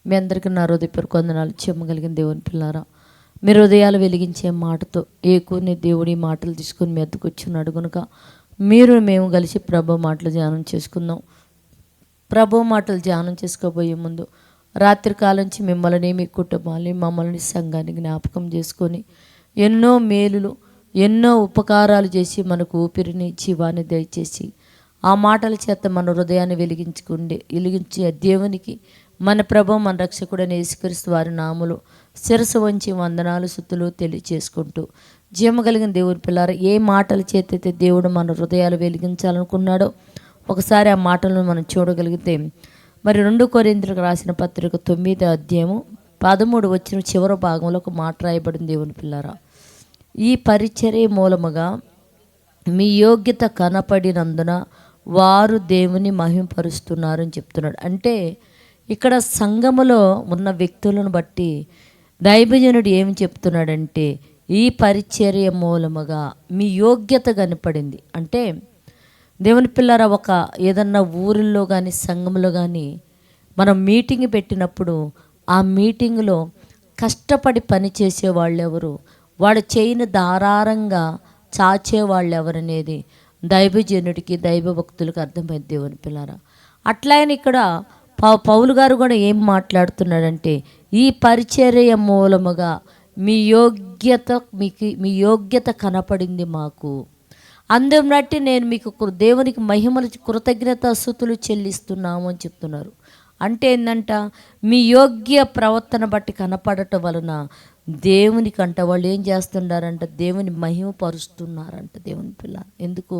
మీ అందరికీ నా హృదయపూర్వక వందనాలు. చెమ్మగలిగిన దేవుని పిల్లారా, మీ హృదయాలు వెలిగించే మాటతో ఏకుని దేవుడి మాటలు తీసుకుని మీ వద్దకు వచ్చున్నాడు కనుక మేము కలిసి ప్రభు మాటలు ధ్యానం చేసుకుందాం. ప్రభు మాటలు ధ్యానం చేసుకోబోయే ముందు రాత్రికాలం నుంచి మిమ్మల్ని, మీ కుటుంబాన్ని, మమ్మల్ని, సంఘాన్ని జ్ఞాపకం చేసుకొని ఎన్నో మేలులు, ఎన్నో ఉపకారాలు చేసి మనకు ఊపిరిని, జీవాన్ని దయచేసి ఆ మాటల చేత మన హృదయాన్ని వెలిగించే దేవునికి, మన ప్రభు, మన రక్షకుడైన యేసుక్రీస్తు వారి నామములో శిరస్సు వంచి వందనాలు, స్తుతులు తెలియచేసుకుంటూ, జీవగలిగిన దేవుని పిల్లారా, ఏ మాటల చేతైతే దేవుడు మన హృదయాలు వెలిగించాలనుకున్నాడో ఒకసారి ఆ మాటలను మనం చూడగలిగితే, మరి 2 కొరింథీయులకు రాసిన పత్రిక 9వ అధ్యాయము 13 వచ్చిన చివరి భాగంలో ఒక మాట రాయబడింది. దేవుని పిల్లారా, ఈ పరిచర్య మూలముగా మీ యోగ్యత కనపడినందున వారు దేవుని మహిమపరుస్తున్నారని చెప్తున్నాడు. అంటే ఇక్కడ సంఘములో ఉన్న వ్యక్తులను బట్టి దైవజనుడు ఏమి చెప్తున్నాడంటే, ఈ పరిచర్య మూలముగా మీ యోగ్యత కనపడింది. అంటే దేవుని పిల్లరా, ఒక ఏదన్నా ఊరిలో కానీ సంఘంలో కానీ మనం మీటింగ్ పెట్టినప్పుడు ఆ మీటింగ్లో కష్టపడి పని చేసేవాళ్ళు ఎవరు, వాడు చేయని ధారాళంగా చాచేవాళ్ళు ఎవరనేది దైవజనుడికి, దైవ భక్తులకు అర్థమైంది. దేవుని పిల్లరా, అట్లానే ఇక్కడ పౌలు గారు కూడా ఏం మాట్లాడుతున్నాడంటే, ఈ పరిచర్య మూలముగా మీ యోగ్యత కనపడింది మాకు, అందరం బట్టి నేను మీకు దేవునికి మహిమలు, కృతజ్ఞత స్తుతులు చెల్లిస్తున్నాము అని చెప్తున్నారు. అంటే ఏంటంట, మీ యోగ్య ప్రవర్తన బట్టి కనపడటం వలన దేవునికంట వాళ్ళు ఏం చేస్తున్నారంట, దేవుని మహిమ పరుస్తున్నారంట. దేవుని పిల్ల ఎందుకు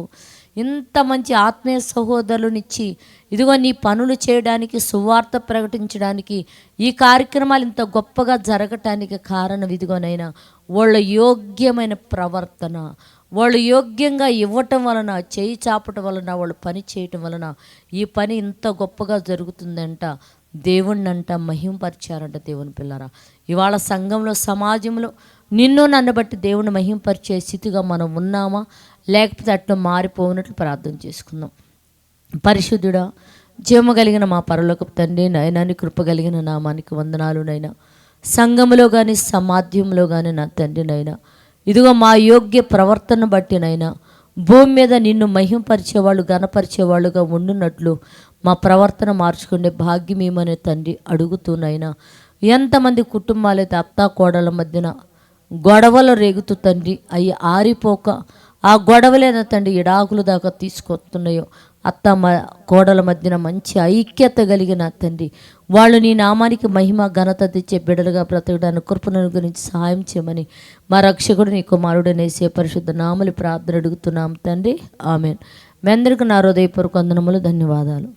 ఇంత మంచి ఆత్మీయ సహోదరునిచ్చి ఇదిగో నీ పనులు చేయడానికి, సువార్త ప్రకటించడానికి, ఈ కార్యక్రమాలు ఇంత గొప్పగా జరగటానికి కారణం ఇదిగోనైనా వాళ్ళ యోగ్యమైన ప్రవర్తన, వాళ్ళు యోగ్యంగా ఇవ్వటం వలన, చేయి చాపటం వలన, వాళ్ళు పని చేయటం వలన ఈ పని ఇంత గొప్పగా జరుగుతుందంట. దేవుణ్ణంట మహింపరిచారంట. దేవుని పిల్లరా, ఇవాళ సంఘంలో, సమాజంలో నన్ను బట్టి దేవుని మహింపరిచే స్థితిగా మనం ఉన్నామా, లేకపోతే అట్లా మారిపోయినట్లు ప్రార్థన చేసుకుందాం. పరిశుద్ధుడా, జీవము కలిగిన మా పరలోకపు తండ్రి, నయనాన్ని కృప కలిగిన నామానికి వందనాలు నైనా. సంఘములో కానీ సమాధ్యంలో కానీ నా తండ్రి నైనా, ఇదిగో మా యోగ్య ప్రవర్తన బట్టినైనా భూమి మీద నిన్ను మహింపరిచేవాళ్ళు, ఘనపరిచేవాళ్ళుగా ఉండున్నట్లు మా ప్రవర్తన మార్చుకునే భాగ్యం ఏమనే తండ్రి అడుగుతూనైనా, ఎంతమంది కుటుంబాలైతే అత్తా కోడల మధ్యన గొడవలు రేగుతూ తండ్రి అవి ఆరిపోక ఆ గొడవలేన తండ్రి ఎడాకులు దాకా తీసుకొస్తున్నాయో, అత్త కోడల మధ్యన మంచి ఐక్యత కలిగిన తండ్రి, వాళ్ళు నీ నామానికి మహిమ ఘనత తెచ్చే బిడ్డలుగా బ్రతకడానికి కృపను గురించి సహాయం చేయమని మా రక్షకుడు నీ కుమారుడు నేసే పరిశుద్ధ నామలు ప్రార్థన అడుగుతున్నాం తండ్రి. ఆమెన్. మీ అందరికీ నా హృదయపూర్వక వందనములు, ధన్యవాదాలు.